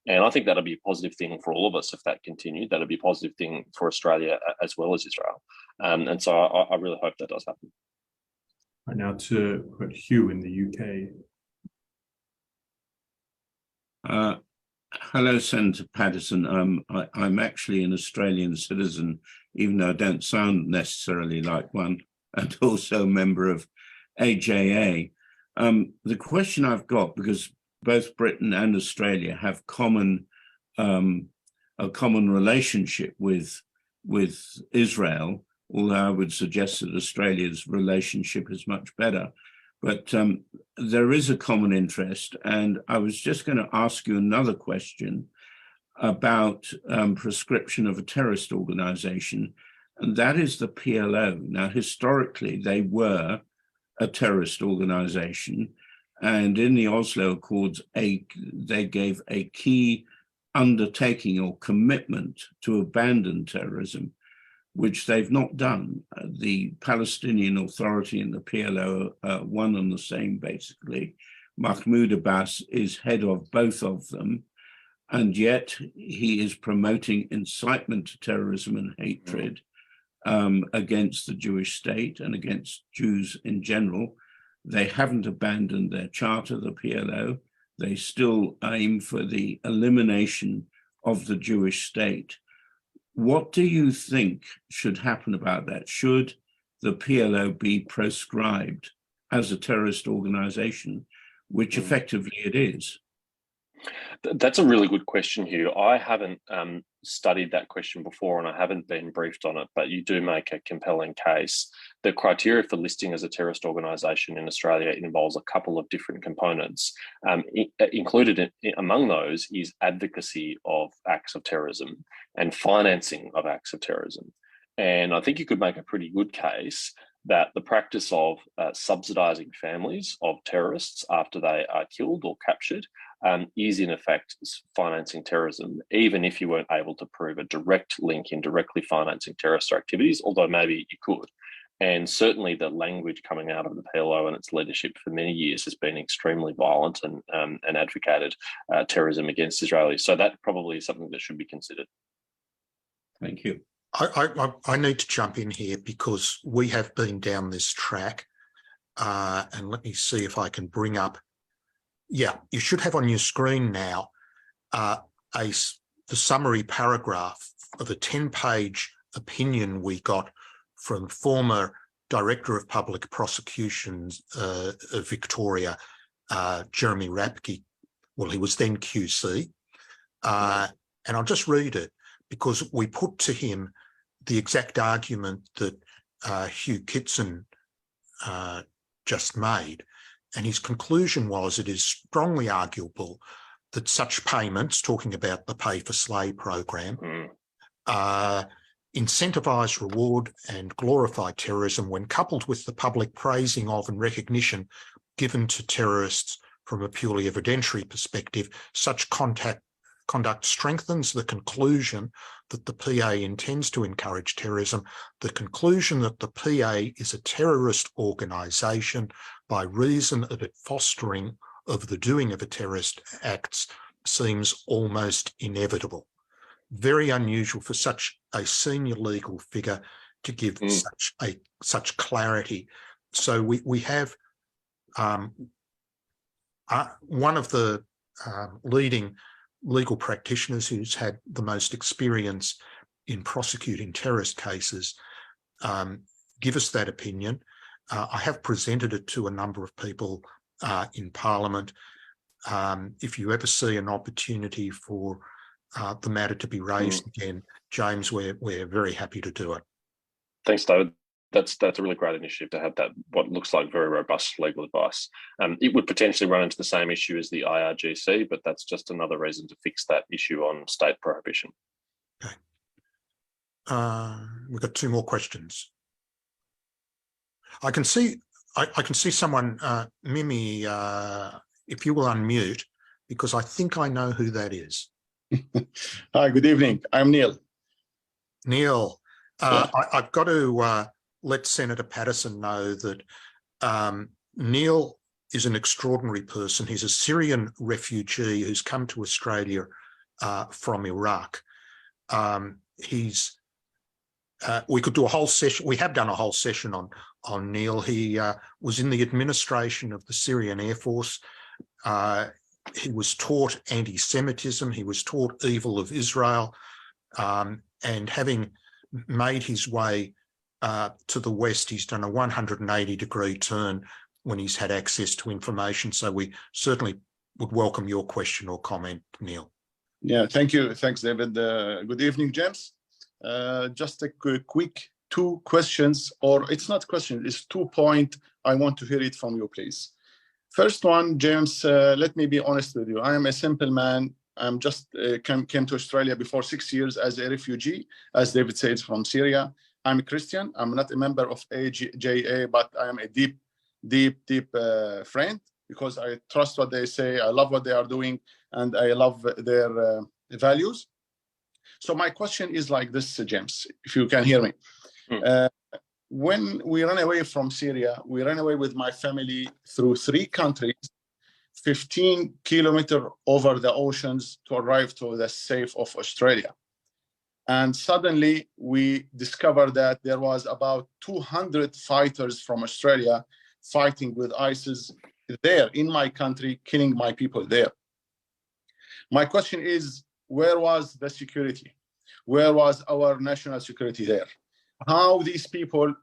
S2: And I think that'll be a positive thing for all of us if that continued. That'll be a positive thing for Australia as well as Israel. And so I really hope that does happen.
S1: Right now to Hugh in the
S6: UK. Hello, Senator Paterson. I'm actually an Australian citizen, even though I don't sound necessarily like one, and also a member of AJA. The question I've got, because both Britain and Australia have a common relationship with Israel, although I would suggest that Australia's relationship is much better. But there is a common interest, and I was just going to ask you another question about proscription of a terrorist organization, and that is the PLO. Now, historically, they were a terrorist organization, and in the Oslo Accords, they gave a key undertaking or commitment to abandon terrorism, which they've not done. The Palestinian Authority and the PLO are one and the same, basically. Mahmoud Abbas is head of both of them, and yet he is promoting incitement to terrorism and hatred against the Jewish state and against Jews in general. They haven't abandoned their charter, the PLO. They still aim for the elimination of the Jewish state. What do you think should happen about that? Should the PLO be proscribed as a terrorist organization, which effectively it is?
S2: That's a really good question, Hugh. I haven't studied that question before, and I haven't been briefed on it, but you do make a compelling case. The criteria for listing as a terrorist organisation in Australia involves a couple of different components. Included among those is advocacy of acts of terrorism and financing of acts of terrorism. And I think you could make a pretty good case that the practice of subsidising families of terrorists after they are killed or captured is in effect financing terrorism, even if you weren't able to prove a direct link in directly financing terrorist activities, although maybe you could. And certainly the language coming out of the PLO and its leadership for many years has been extremely violent and advocated terrorism against Israelis. So that probably is something that should be considered.
S6: Thank you.
S3: I need to jump in here because we have been down this track, and let me see if I can bring up. Yeah, you should have on your screen now the summary paragraph of a 10-page opinion we got from former Director of Public Prosecutions of Victoria, Jeremy Rapke. Well, he was then QC, and I'll just read it because we put to him the exact argument that Hugh Kitson just made. And his conclusion was it is strongly arguable that such payments, talking about the Pay for Slay program, incentivise, reward and glorify terrorism when coupled with the public praising of and recognition given to terrorists from a purely evidentiary perspective. Such conduct conduct strengthens the conclusion that the PA intends to encourage terrorism. The conclusion that the PA is a terrorist organisation by reason of it fostering of the doing of a terrorist acts seems almost inevitable. Very unusual for such a senior legal figure to give such clarity. So we have one of the leading legal practitioners who's had the most experience in prosecuting terrorist cases give us that opinion. I have presented it to a number of people in Parliament. If you ever see an opportunity for the matter to be raised again, James, we're very happy to do it.
S2: Thanks, David. That's a really great initiative to have that, what looks like very robust legal advice. It would potentially run into the same issue as the IRGC, but that's just another reason to fix that issue on state prohibition.
S3: Okay. We've got two more questions. I can see someone, Mimi, if you will unmute, because I think I know who that is.
S7: Hi, good evening. I'm Neil.
S3: Neil, I've got to let Senator Paterson know that Neil is an extraordinary person. He's a Syrian refugee who's come to Australia from Iraq. We could do a whole session. We have done a whole session on Neil. He was in the administration of the Syrian Air Force. He was taught anti-Semitism. He was taught evil of Israel. And having made his way to the West, he's done a 180-degree turn when he's had access to information. So we certainly would welcome your question or comment, Neil.
S7: Yeah, thank you. Thanks, David. Good evening, James. Just a quick two questions, or it's not questions, it's 2 points. I want to hear it from you, please. First one, James, let me be honest with you. I am a simple man. I'm just came to Australia before 6 years as a refugee, as David said, from Syria. I'm a Christian. I'm not a member of AJA, but I am a deep friend because I trust what they say. I love what they are doing, and I love their values. So my question is like this, James, if you can hear me. When we ran away from Syria, we ran away with my family through 3 countries, 15 kilometers over the oceans to arrive to the safe of Australia. And suddenly we discovered that there was about 200 fighters from Australia fighting with ISIS there in my country, killing my people there. My question is, where was the security? Where was our national security there? How these people,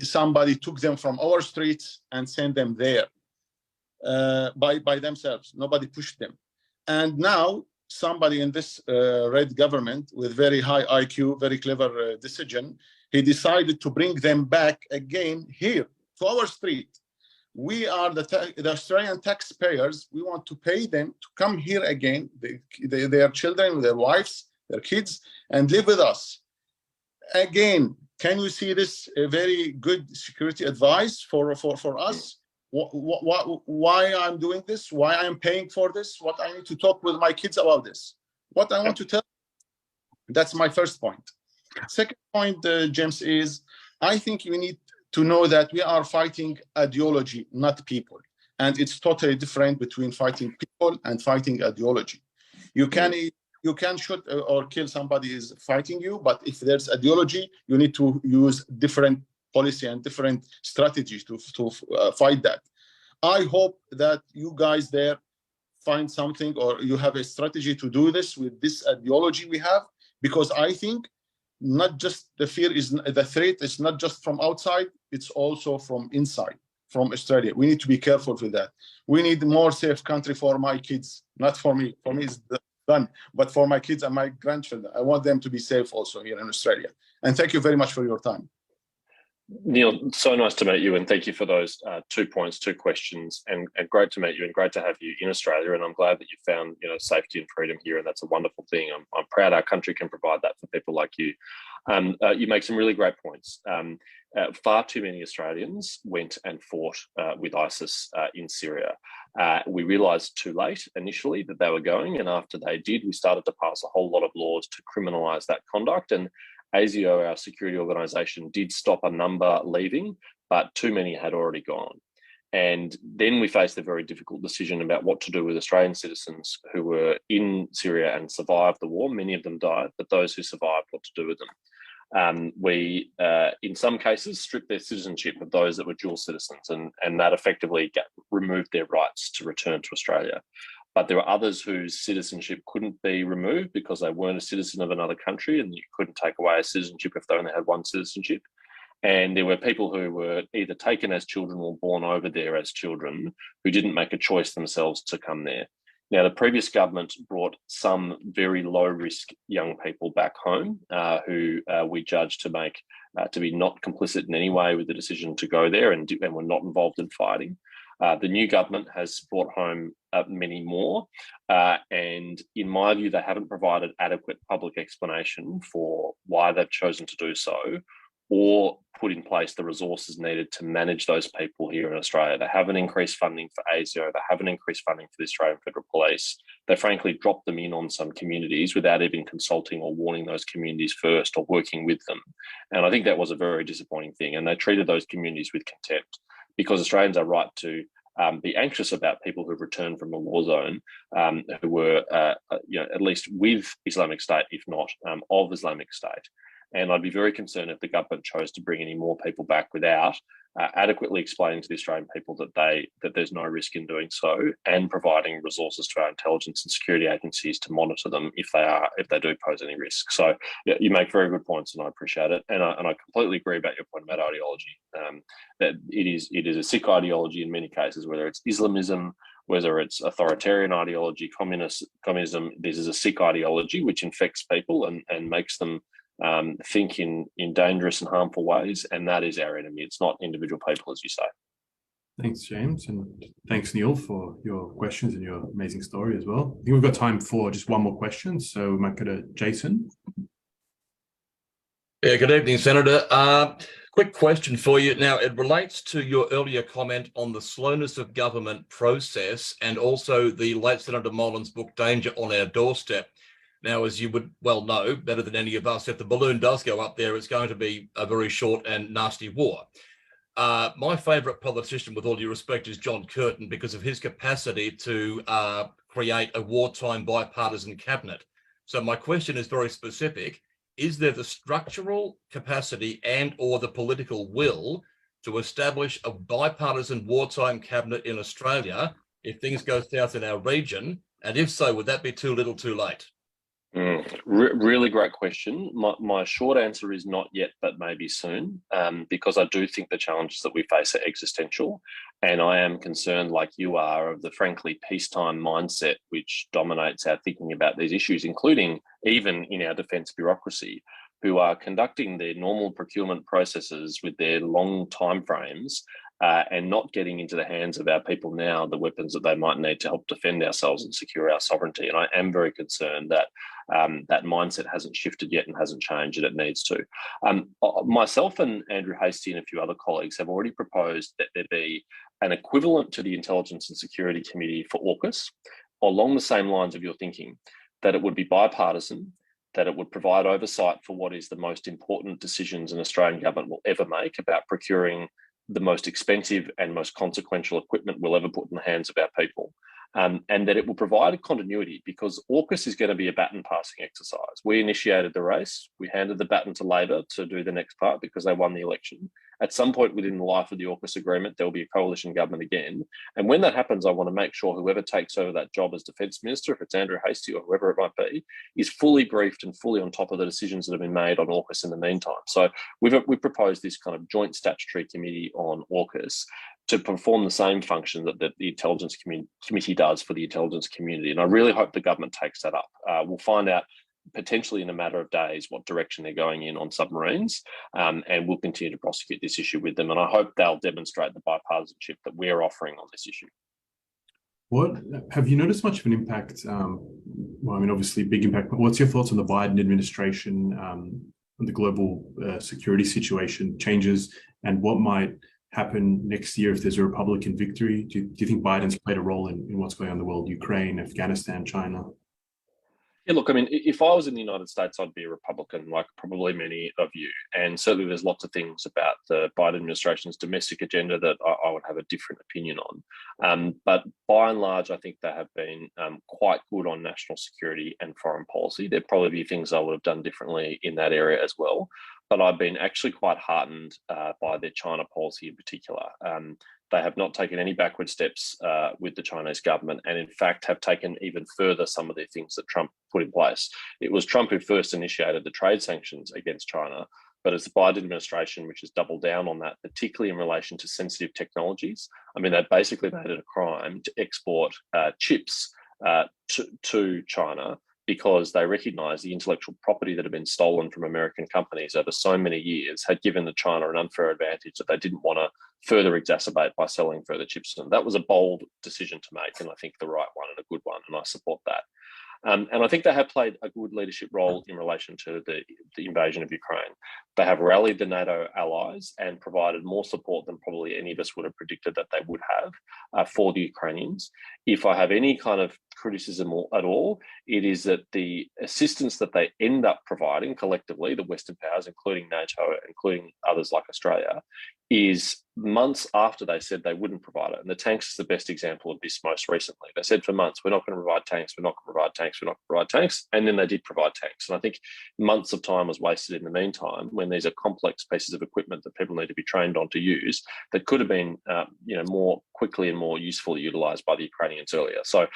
S7: somebody took them from our streets and sent them there by themselves. Nobody pushed them. And now somebody in this red government with very high IQ, very clever decision, he decided to bring them back again here to our street. We are the Australian taxpayers. We want to pay them to come here again, their children, their wives, their kids, and live with us. Again, can you see this a very good security advice for us? Why I'm doing this? Why I'm paying for this? What I need to talk with my kids about this? What I want to tell. That's my first point. Second point, James, is I think you need to know that we are fighting ideology, not people. And it's totally different between fighting people and fighting ideology. You can shoot or kill somebody who is fighting you, but if there's ideology, you need to use different policy and different strategies to fight that. I hope that you guys there find something, or you have a strategy to do this with this ideology we have, because I think not just the threat is not just from outside, it's also from inside, from Australia. We need to be careful with that. We need a more safe country for my kids, not for me. For me, it's done, but for my kids and my grandchildren. I want them to be safe also here in Australia. And thank you very much for your time.
S2: Neil, so nice to meet you, and thank you for those 2 points, 2 questions, and great to meet you, and great to have you in Australia. And I'm glad that you found safety and freedom here, and that's a wonderful thing. I'm proud our country can provide that for people like you. You make some really great points. Far too many Australians went and fought with ISIS in Syria. We realised too late initially that they were going, and after they did, we started to pass a whole lot of laws to criminalise that conduct. And ASIO, our security organisation, did stop a number leaving, but too many had already gone. And then we faced a very difficult decision about what to do with Australian citizens who were in Syria and survived the war. Many of them died, but those who survived, what to do with them. We, in some cases, stripped their citizenship of those that were dual citizens, and that effectively removed their rights to return to Australia. But there were others whose citizenship couldn't be removed because they weren't a citizen of another country, and you couldn't take away a citizenship if they only had one citizenship. And there were people who were either taken as children or born over there as children who didn't make a choice themselves to come there. Now, the previous government brought some very low-risk young people back home who we judged to be not complicit in any way with the decision to go there and were not involved in fighting. The new government has brought home many more, and in my view, they haven't provided adequate public explanation for why they've chosen to do so, or put in place the resources needed to manage those people here in Australia. They haven't increased funding for ASIO. They haven't increased funding for the Australian Federal Police. They frankly dropped them in on some communities without even consulting or warning those communities first or working with them. And I think that was a very disappointing thing. And they treated those communities with contempt, because Australians are right to be anxious about people who've returned from a war zone, who were at least with Islamic State, if not of Islamic State. And I'd be very concerned if the government chose to bring any more people back without adequately explaining to the Australian people that there's no risk in doing so, and providing resources to our intelligence and security agencies to monitor them if they do pose any risk. So yeah, you make very good points, and I appreciate it. And I completely agree about your point about ideology. That it is a sick ideology in many cases, whether it's Islamism, whether it's authoritarian ideology, communism. This is a sick ideology which infects people and makes them think in dangerous and harmful ways, and that is our enemy. It's not individual people, as you say.
S1: Thanks, James, and thanks, Neil, for your questions and your amazing story as well. I think we've got time for just one more question, so we might go to Jason.
S8: Yeah, good evening, Senator. Quick question for you. Now, it relates to your earlier comment on the slowness of government process, and also the late Senator Molan's book, Danger on Our Doorstep. Now, as you would well know, better than any of us, if the balloon does go up there, it's going to be a very short and nasty war. My favourite politician, with all due respect, is John Curtin, because of his capacity to create a wartime bipartisan cabinet. So my question is very specific. Is there the structural capacity and or the political will to establish a bipartisan wartime cabinet in Australia if things go south in our region? And if so, would that be too little too late?
S2: Really great question. My short answer is not yet, but maybe soon, because I do think the challenges that we face are existential. And I am concerned, like you are, of the frankly peacetime mindset which dominates our thinking about these issues, including even in our defence bureaucracy, who are conducting their normal procurement processes with their long timeframes and not getting into the hands of our people now the weapons that they might need to help defend ourselves and secure our sovereignty. And I am very concerned that that mindset hasn't shifted yet and hasn't changed, and it needs to. Myself and Andrew Hastie and a few other colleagues have already proposed that there be an equivalent to the Intelligence and Security Committee for AUKUS, along the same lines of your thinking, that it would be bipartisan, that it would provide oversight for what is the most important decisions an Australian government will ever make about procuring the most expensive and most consequential equipment we'll ever put in the hands of our people. And that it will provide a continuity, because AUKUS is going to be a baton passing exercise. We initiated the race. We handed the baton to Labor to do the next part because they won the election. At some point within the life of the AUKUS agreement, there will be a coalition government again. And when that happens, I want to make sure whoever takes over that job as Defence Minister, if it's Andrew Hastie or whoever it might be, is fully briefed and fully on top of the decisions that have been made on AUKUS in the meantime. So we've proposed this kind of joint statutory committee on AUKUS to perform the same function that the Intelligence Committee does for the intelligence community. And I really hope the government takes that up. We'll find out potentially in a matter of days what direction they're going in on submarines, and we'll continue to prosecute this issue with them. And I hope they'll demonstrate the bipartisanship that we're offering on this issue.
S1: What have you noticed much of an impact? Well, I mean, obviously big impact, but what's your thoughts on the Biden administration the global security situation changes and what might happen next year if there's a Republican victory? Do you think Biden's played a role in what's going on in the world, Ukraine, Afghanistan, China?
S2: Yeah, look, I mean, if I was in the United States, I'd be a Republican, like probably many of you. And certainly there's lots of things about the Biden administration's domestic agenda that I would have a different opinion on. But by and large, I think they have been quite good on national security and foreign policy. There'd probably be things I would have done differently in that area as well. But I've been actually quite heartened by their China policy in particular. They have not taken any backward steps with the Chinese government, and in fact have taken even further some of the things that Trump put in place. It was Trump who first initiated the trade sanctions against China, but it's the Biden administration which has doubled down on that, particularly in relation to sensitive technologies. I mean, they basically made it a crime to export chips to China, because they recognise the intellectual property that had been stolen from American companies over so many years had given the China an unfair advantage that they didn't want to further exacerbate by selling further chips to them. That was a bold decision to make, and I think the right one and a good one, and I support that. And I think they have played a good leadership role in relation to the invasion of Ukraine. They have rallied the NATO allies and provided more support than probably any of us would have predicted that they would have for the Ukrainians. If I have any kind of criticism at all, it is that the assistance that they end up providing collectively, the Western powers, including NATO, including others like Australia, is months after they said they wouldn't provide it. And the tanks is the best example of this most recently. They said for months, we're not going to provide tanks, we're not going to provide tanks, we're not going to provide tanks. And then they did provide tanks. And I think months of time was wasted in the meantime when these are complex pieces of equipment that people need to be trained on to use that could have been more quickly and more usefully utilised by the Ukrainians earlier. So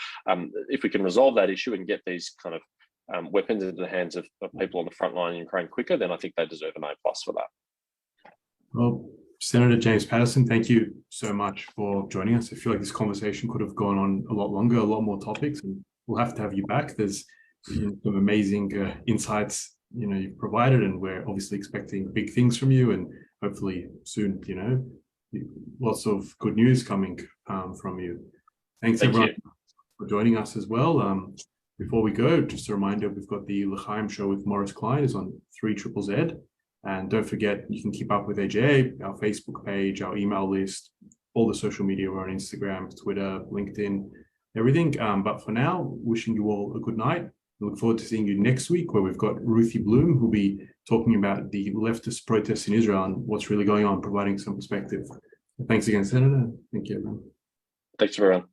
S2: if we can resolve that issue and get these kind of weapons into the hands of people on the front line in Ukraine quicker, then I think they deserve an A+ for that.
S1: Well, Senator James Paterson, thank you so much for joining us. I feel like this conversation could have gone on a lot longer, a lot more topics, and we'll have to have you back. There's some amazing insights you've provided, and we're obviously expecting big things from you, and hopefully soon, lots of good news coming from you. Thank everyone for joining us as well. Before we go, just a reminder, we've got the L'Chaim show with Morris Klein is on 3ZZZ. And don't forget, you can keep up with AJA, our Facebook page, our email list, all the social media. We're on Instagram, Twitter, LinkedIn, everything. But for now, wishing you all a good night. I look forward to seeing you next week, where we've got Ruthie Bloom, who'll be talking about the leftist protests in Israel and what's really going on, providing some perspective. Thanks again, Senator. Thank you, everyone.
S2: Thanks, everyone.